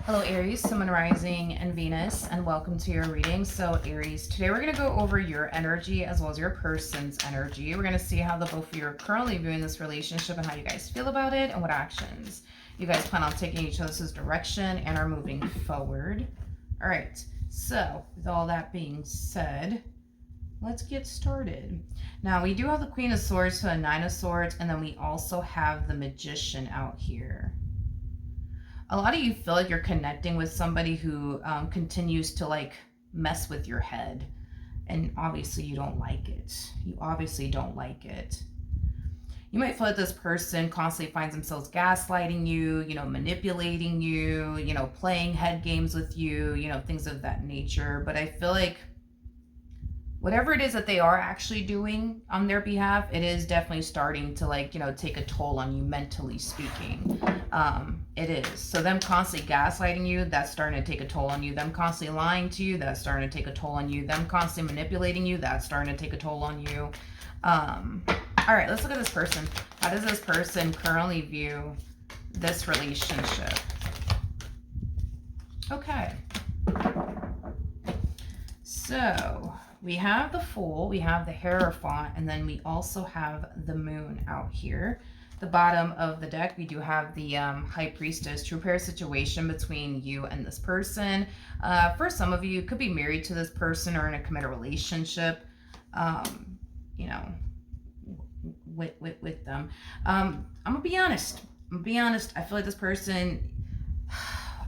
Hello Aries, Sun, Rising, and Venus, and welcome to your reading. So Aries, today we're going to go over your energy as well as your person's energy. We're going to see how the both of you are currently viewing this relationship and how you guys feel about it and what actions you guys plan on taking each other's direction and are moving forward. All right, so with all that being said, let's get started. Now we do have the Queen of Swords to the Nine of Swords, and then we also have the Magician out here. A lot of you feel like you're connecting with somebody who continues to like mess with your head, and obviously you don't like it. You obviously don't like it. You might feel like this person constantly finds themselves gaslighting you, manipulating you, playing head games with you, things of that nature. But I feel like whatever it is that they are actually doing on their behalf, it is definitely starting to take a toll on you mentally speaking. It is. So them constantly gaslighting you, that's starting to take a toll on you. Them constantly lying to you, that's starting to take a toll on you. Them constantly manipulating you, that's starting to take a toll on you. All right, let's look at this person. How does this person currently view this relationship? Okay. So we have the Fool, we have the Hierophant, and then we also have the Moon out here. The bottom of the deck, we do have the High Priestess, true pair situation between you and this person. For some of you, you could be married to this person or in a committed relationship, with them. I'm gonna be honest. I feel like this person,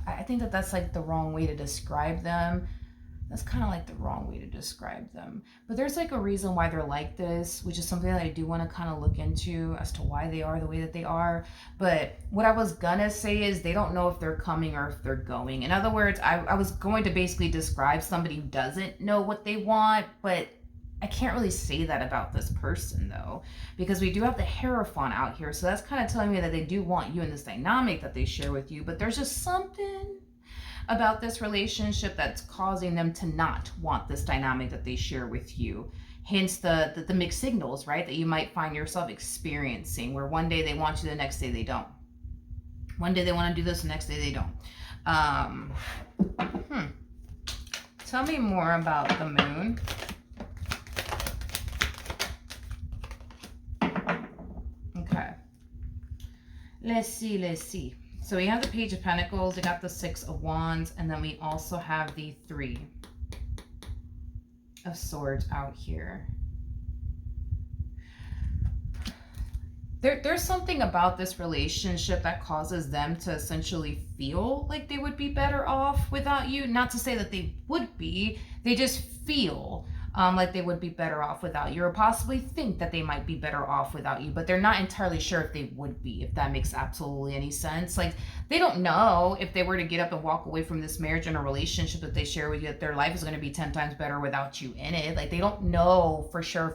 I think that that's like the wrong way to describe them. That's kind of like the wrong way to describe them. But there's like a reason why they're like this, which is something that I do want to kind of look into as to why they are the way that they are. But what I was gonna say is they don't know if they're coming or if they're going. In other words, I was going to basically describe somebody who doesn't know what they want, but I can't really say that about this person though, because we do have the Hierophant out here. So that's kind of telling me that they do want you in this dynamic that they share with you, but there's just something about this relationship that's causing them to not want this dynamic that they share with you. Hence the mixed signals, right, that you might find yourself experiencing, where one day they want you, the next day they don't. One day they want to do this, the next day they don't. Tell me more about the Moon. Okay. Let's see. So we have the Page of Pentacles, we got the Six of Wands, and then we also have the Three of Swords out here. There's something about this relationship that causes them to essentially feel like they would be better off without you. Not to say that they would be, they just feel like they would be better off without you, or possibly think that they might be better off without you, but they're not entirely sure if they would be, if that makes absolutely any sense. Like, they don't know if they were to get up and walk away from this marriage and a relationship that they share with you, that their life is going to be 10 times better without you in it. Like, they don't know for sure,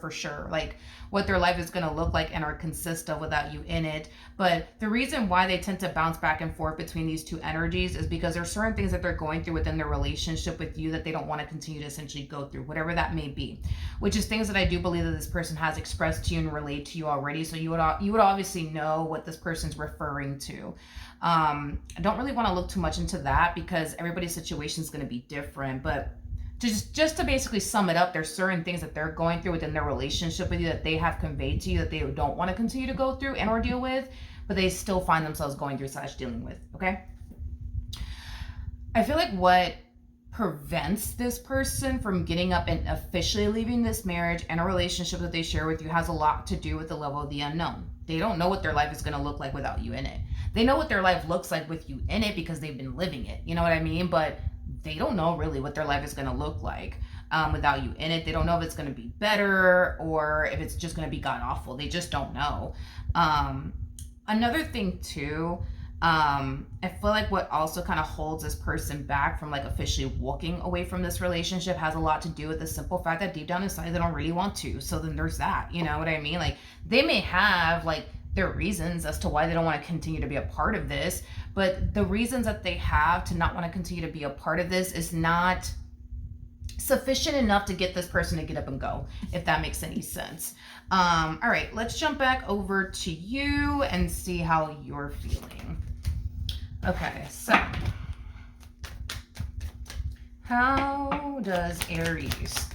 like what their life is going to look like and or consist of without you in it. But the reason why they tend to bounce back and forth between these two energies is because there's certain things that they're going through within their relationship with you that they don't want to continue to essentially go through, whatever that may be, which is things that I do believe that this person has expressed to you and relayed to you already. So you would obviously know what this person's referring to. I don't really want to look too much into that because everybody's situation is going to be different, but just to basically sum it up, there's certain things that they're going through within their relationship with you that they have conveyed to you that they don't want to continue to go through and or deal with, but they still find themselves going through / dealing with. Okay, I feel like what prevents this person from getting up and officially leaving this marriage and a relationship that they share with you has a lot to do with the level of the unknown. They don't know what their life is going to look like without you in it. They know what their life looks like with you in it because they've been living it. You know what I mean? But they don't know really what their life is going to look like without you in it. They don't know if it's going to be better or if it's just going to be god awful. They just don't know. Another thing too, I feel like what also kind of holds this person back from like officially walking away from this relationship has a lot to do with the simple fact that deep down inside they don't really want to. So then there's that, you know what I mean? Like, they may have like their reasons as to why they don't want to continue to be a part of this, but the reasons that they have to not want to continue to be a part of this is not sufficient enough to get this person to get up and go, if that makes any sense. All right, let's jump back over to you and see how you're feeling. Okay, so How does Aries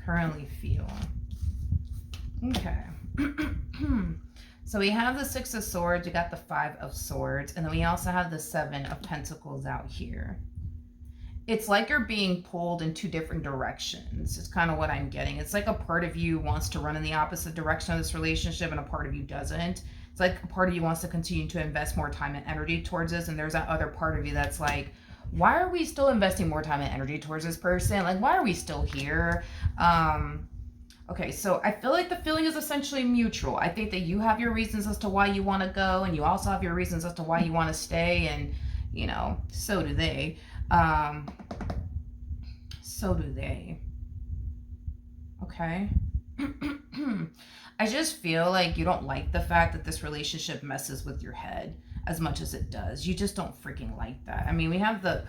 currently feel? Okay. So we have the Six of Swords, we got the Five of Swords, and then we also have the Seven of Pentacles out here. It's like you're being pulled in two different directions. It's kind of what I'm getting. It's like a part of you wants to run in the opposite direction of this relationship and a part of you doesn't. It's like a part of you wants to continue to invest more time and energy towards this, and there's that other part of you that's like, why are we still investing more time and energy towards this person? Like, why are we still here? Okay, so I feel like the feeling is essentially mutual. I think that you have your reasons as to why you want to go, and you also have your reasons as to why you want to stay, and, you know, so do they. So do they. Okay. I just feel like you don't like the fact that this relationship messes with your head as much as it does. You just don't freaking like that. I mean, we have the...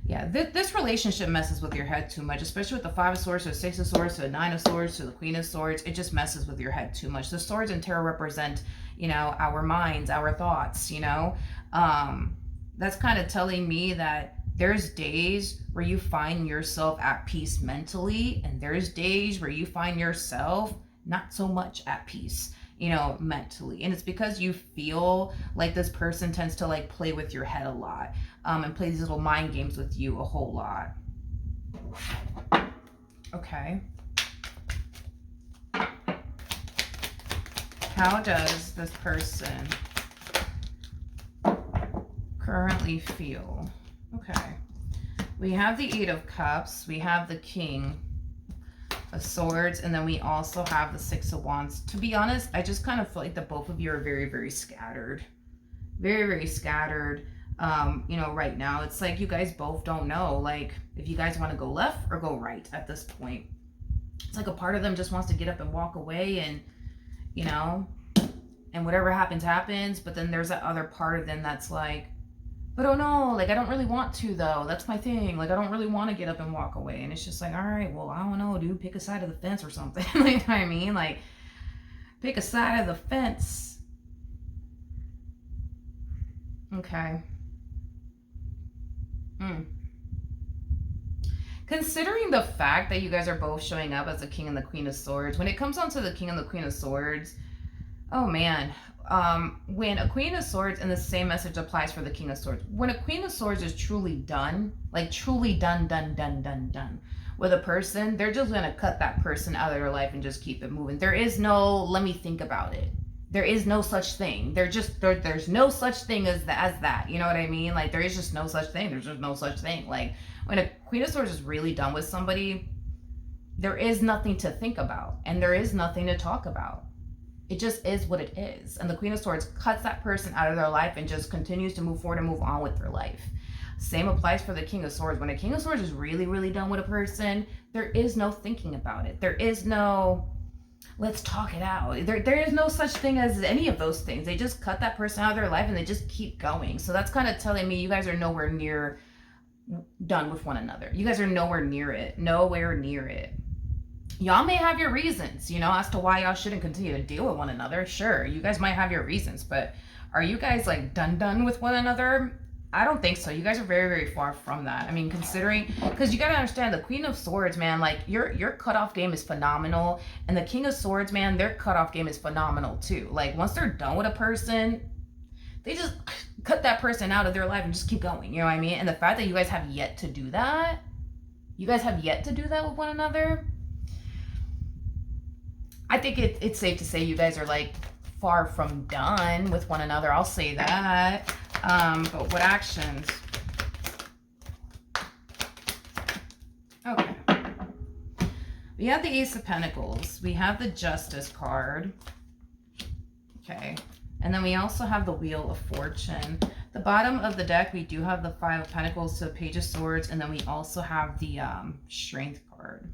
Yeah, this relationship messes with your head too much, especially with the Five of Swords, to the Six of Swords, to the Nine of Swords, to the Queen of Swords. It just messes with your head too much. The swords in tarot represent, you know, our minds, our thoughts, you know. That's kind of telling me that there's days where you find yourself at peace mentally, and there's days where you find yourself not so much at peace, you know, mentally. And it's because you feel like this person tends to like play with your head a lot, and play these little mind games with you a whole lot. Okay. How does this person currently feel? Okay. We have the Eight of Cups, we have the King of Swords, and then we also have the Six of Wands. To be honest, I just kind of feel like the both of you are very, very scattered. Very, very scattered. You know, right now, it's like you guys both don't know, like, if you guys want to go left or go right at this point. It's like a part of them just wants to get up and walk away, and, you know, and whatever happens, happens. But then there's that other part of them that's like, but oh no, like, I don't really want to, though. That's my thing. Like, I don't really want to get up and walk away. And it's just like, all right, well, I don't know, dude. Pick a side of the fence or something. Like, you know what I mean? Like, pick a side of the fence. Okay. Considering the fact that you guys are both showing up as the King and the Queen of Swords, when it comes down to the King and the Queen of Swords, oh man, when a Queen of Swords, and the same message applies for the King of Swords, when a Queen of Swords is truly done, like truly done with a person, they're just going to cut that person out of their life and just keep it moving. There is no, let me think about it. There is no such thing. There's no such thing as that. You know what I mean? Like, there is just no such thing. There's just no such thing. Like, when a Queen of Swords is really done with somebody, there is nothing to think about, and there is nothing to talk about. It just is what it is. And the Queen of Swords cuts that person out of their life and just continues to move forward and move on with their life. Same applies for the King of Swords. When a King of Swords is really, really done with a person, there is no thinking about it. There is no, let's talk it out. There is no such thing as any of those things. They just cut that person out of their life and they just keep going. So that's kind of telling me you guys are nowhere near done with one another. You guys are nowhere near it. Nowhere near it. Y'all may have your reasons, you know, as to why y'all shouldn't continue to deal with one another. Sure, you guys might have your reasons, but are you guys like done with one another? I don't think so. You guys are very, very far from that. I mean, considering, because you got to understand, the Queen of Swords, man, like, your cutoff game is phenomenal, and the King of Swords, man, their cutoff game is phenomenal too. Like, once they're done with a person, they just cut that person out of their life and just keep going, you know what I mean? And the fact that you guys have yet to do that, with one another, I think it's safe to say you guys are like far from done with one another. I'll say that. But what actions? Okay. We have the Ace of Pentacles. We have the Justice card. Okay. And then we also have the Wheel of Fortune. The bottom of the deck, we do have the Five of Pentacles, so Page of Swords, and then we also have the Strength card.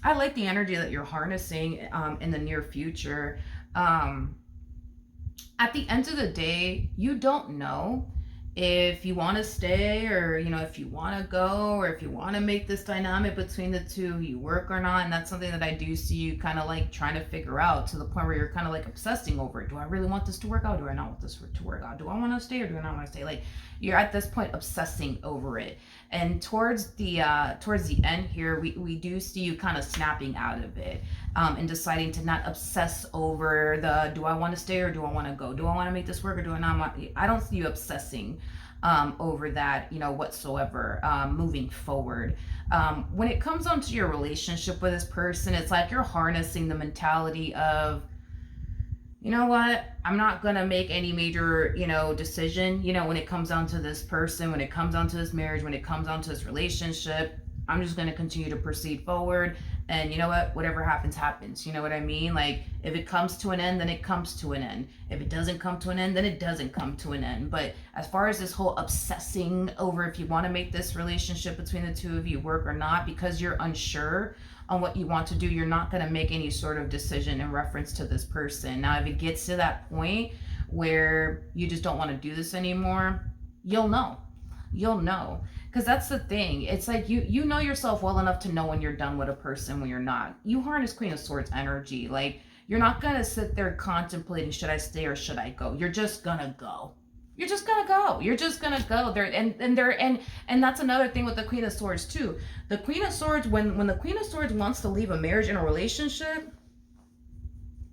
I like the energy that you're harnessing in the near future. At the end of the day, you don't know if you want to stay, or if you want to go, or if you want to make this dynamic between the two of you work or not. And that's something that I do see you kind of like trying to figure out, to the point where you're kind of like obsessing over it. Do I really want this to work out? Do I not want this to work out? Do I want to stay or do I not want to stay? Like, you're at this point obsessing over it. And towards the end here, we do see you kind of snapping out of it, and deciding to not obsess over the, do I want to stay or do I want to go? Do I want to make this work or do I not want? I don't see you obsessing over that, whatsoever, moving forward. When it comes onto your relationship with this person, it's like you're harnessing the mentality of, you know what, I'm not going to make any major, decision, when it comes down to this person, when it comes down to this marriage, when it comes down to this relationship. I'm just going to continue to proceed forward. And you know what? Whatever happens, happens. You know what I mean? Like, if it comes to an end, then it comes to an end. If it doesn't come to an end, then it doesn't come to an end. But as far as this whole obsessing over if you want to make this relationship between the two of you work or not, because you're unsure on what you want to do, you're not going to make any sort of decision in reference to this person. Now, if it gets to that point where you just don't want to do this anymore, you'll know. Because that's the thing. It's like you know yourself well enough to know when you're done with a person, when you're not. You harness Queen of Swords energy. Like, you're not going to sit there contemplating, should I stay or should I go? You're just going to go. You're just gonna go there. And that's another thing with the Queen of Swords too. The Queen of Swords, when the Queen of Swords wants to leave a marriage and a relationship,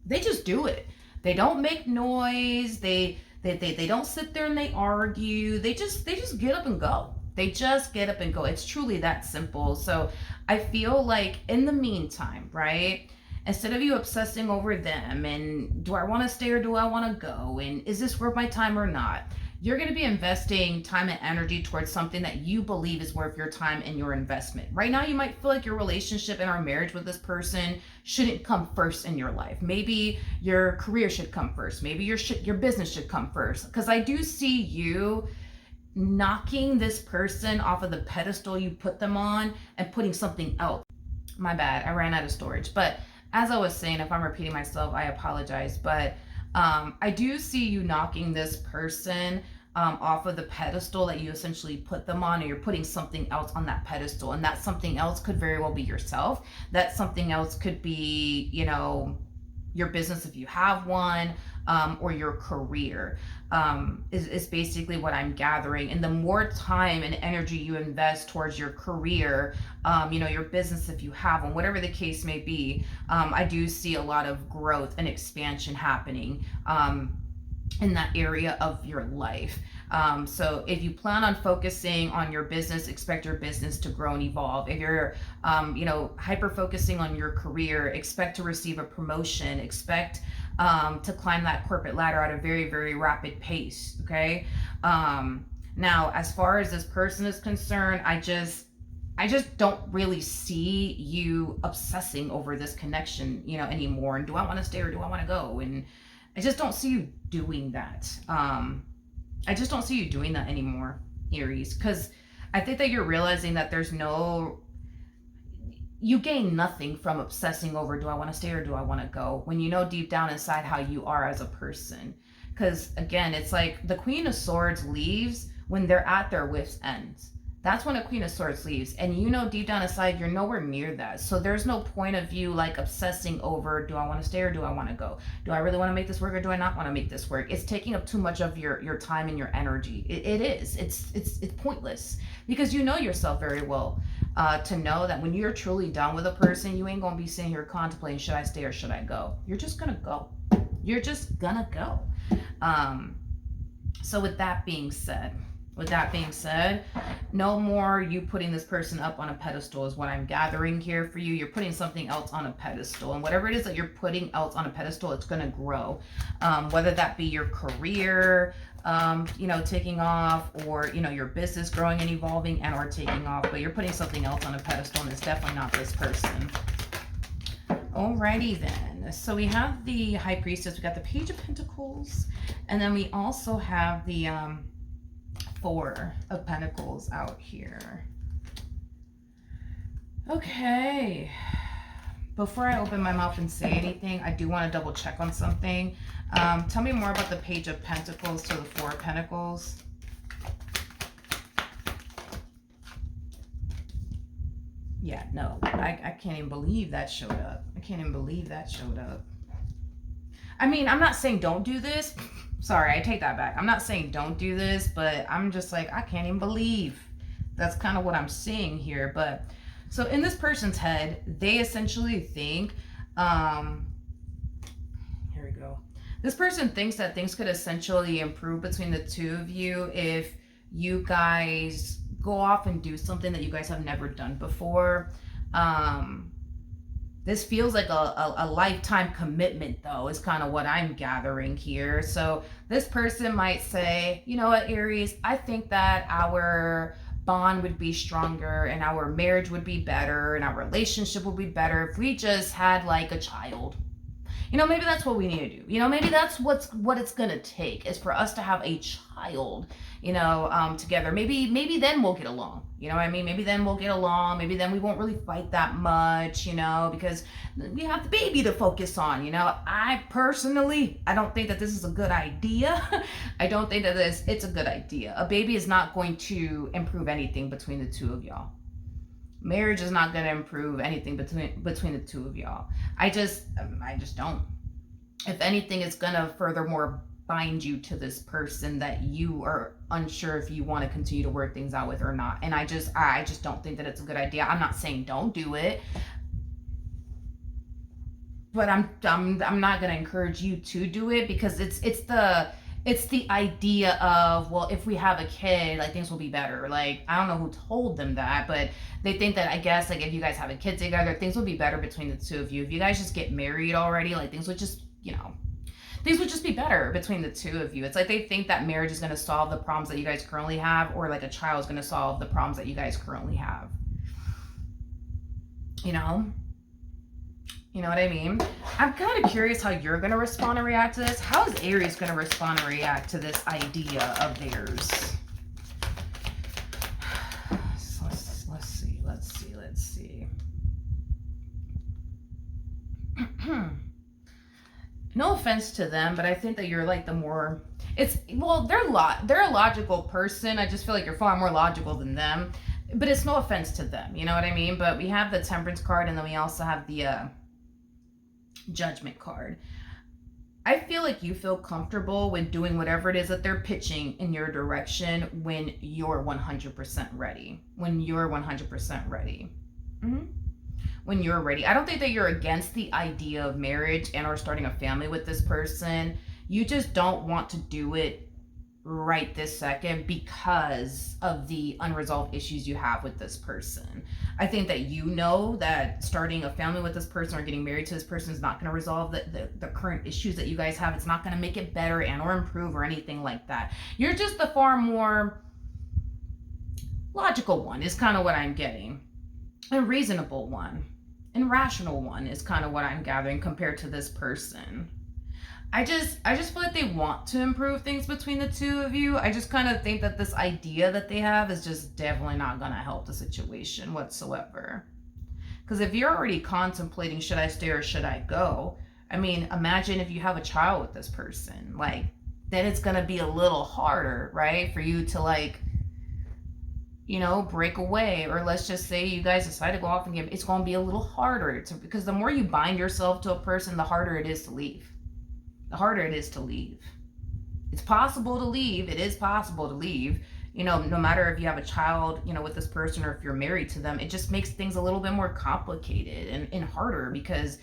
they just do it. They don't make noise. They don't sit there and they argue. They just get up and go. They just get up and go. It's truly that simple. So I feel like in the meantime, right, instead of you obsessing over them and do I want to stay or do I want to go, and is this worth my time or not, you're going to be investing time and energy towards something that you believe is worth your time and your investment. Right now, you might feel like your relationship and our marriage with this person shouldn't come first in your life. Maybe your career should come first. Maybe your business should come first. Because I do see you knocking this person off of the pedestal you put them on and putting something else. My bad, I ran out of storage. But as I was saying, if I'm repeating myself, I apologize. But I do see you knocking this person off of the pedestal that you essentially put them on, and you're putting something else on that pedestal. And that something else could very well be yourself. That something else could be, your business if you have one, or your career, is basically what I'm gathering. And the more time and energy you invest towards your career, your business if you have one, whatever the case may be, I do see a lot of growth and expansion happening in that area of your life. So if you plan on focusing on your business, expect your business to grow and evolve. If you're, hyper focusing on your career, expect to receive a promotion, expect to climb that corporate ladder at a very, very rapid pace. Okay. Now, as far as this person is concerned, I just don't really see you obsessing over this connection, anymore. And do I want to stay or do I want to go? And I just don't see you doing that. I just don't see you doing that anymore, Aries, because I think that you're realizing that you gain nothing from obsessing over, do I want to stay or do I want to go, when you know deep down inside how you are as a person. Because again, it's like the Queen of Swords leaves when they're at their wits' ends. That's when a Queen of Swords leaves. And deep down inside, you're nowhere near that. So there's no point of you like obsessing over, do I want to stay or do I want to go? Do I really want to make this work or do I not want to make this work? It's taking up too much of your time and your energy. It is. It's pointless, because you know yourself very well to know that when you're truly done with a person, you ain't going to be sitting here contemplating, should I stay or should I go? You're just going to go. You're just going to go. So with that being said, no more you putting this person up on a pedestal is what I'm gathering here for you. You're putting something else on a pedestal, and whatever it is that you're putting else on a pedestal, it's going to grow. Whether that be your career, taking off, or, your business growing and evolving and or taking off, but you're putting something else on a pedestal, and it's definitely not this person. Alrighty then. So we have the High Priestess, we got the Page of Pentacles, and then we also have the Four of Pentacles out here. Okay. Before I open my mouth and say anything, I do want to double check on something. Tell me more about the Page of Pentacles to the Four of Pentacles. Yeah, no, I can't even believe that showed up. I can't even believe that showed up. I mean, I'm not saying don't do this. Sorry, I take that back. I'm not saying don't do this, but I'm just like, I can't even believe that's kind of what I'm seeing here. But so in this person's head, they essentially think, um, here we go. This person thinks that things could essentially improve between the two of you if you guys go off and do something that you guys have never done before. Um, this feels like a lifetime commitment, though, is kind of what I'm gathering here. So this person might say, you know what, Aries, I think that our bond would be stronger and our marriage would be better and our relationship would be better if we just had like a child. Maybe that's what we need to do. Maybe that's what it's gonna take is for us to have a child, together. Maybe then we'll get along. You know what I mean? Maybe then we'll get along. Maybe then we won't really fight that much, because we have the baby to focus on. I personally, I don't think that this is a good idea. I don't think that it's a good idea. A baby is not going to improve anything between the two of y'all. Marriage is not going to improve anything between the two of y'all. I just don't. If anything, it's going to furthermore bind you to this person that you are unsure if you want to continue to work things out with or not. And I just don't think that it's a good idea. I'm not saying don't do it, but I'm not going to encourage you to do it, because it's the idea of, well, if we have a kid, like, things will be better. Like, I don't know who told them that, but they think that, I guess, like, if you guys have a kid together, things will be better between the two of you. If you guys just get married already, like, things would just be better between the two of you. It's like they think that marriage is going to solve the problems that you guys currently have, or like a child is going to solve the problems that you guys currently have. You know what I mean? I'm kind of curious how you're going to respond and react to this. How is Aries going to respond and react to this idea of theirs? Let's see. No offense to them, but I think that you're like the more... they're a logical person. I just feel like you're far more logical than them. But it's no offense to them. You know what I mean? But we have the Temperance card, and then we also have the... Judgment card. I feel like you feel comfortable with doing whatever it is that they're pitching in your direction when you're 100% ready. When you're 100% ready. When you're ready. I don't think that you're against the idea of marriage and or starting a family with this person. You just don't want to do it right this second because of the unresolved issues you have with this person. I think that that starting a family with this person or getting married to this person is not going to resolve the current issues that you guys have. It's not going to make it better and or improve or anything like that. You're just the far more logical one is kind of what I'm getting. A reasonable one. And rational one is kind of what I'm gathering compared to this person. I just feel like they want to improve things between the two of you. I just kind of think that this idea that they have is just definitely not going to help the situation whatsoever. Because if you're already contemplating, should I stay or should I go? I mean, imagine if you have a child with this person. Like, then it's going to be a little harder, right? For you to break away. Or let's just say you guys decide to go off and it's going to be a little harder because the more you bind yourself to a person, the harder it is to leave. The harder it is to leave. It's possible to leave. It is possible to leave. No matter if you have a child, with this person or if you're married to them, it just makes things a little bit more complicated and harder because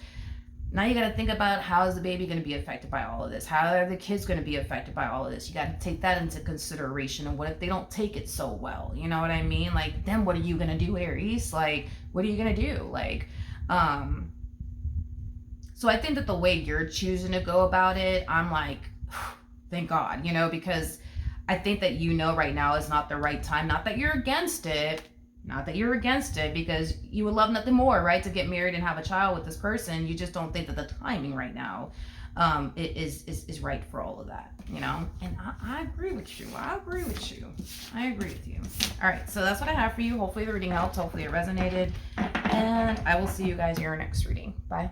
now you got to think about how is the baby going to be affected by all of this? How are the kids going to be affected by all of this? You got to take that into consideration. And what if they don't take it so well? You know what I mean? Like, then what are you going to do, Aries? Like, what are you going to do? So I think that the way you're choosing to go about it, I'm like, thank God, because I think that right now is not the right time. Not that you're against it. Not that you're against it, because you would love nothing more, right, to get married and have a child with this person. You just don't think that the timing right now is right for all of that, And I agree with you. I agree with you. All right, so that's what I have for you. Hopefully the reading helped. Hopefully it resonated. And I will see you guys in your next reading. Bye.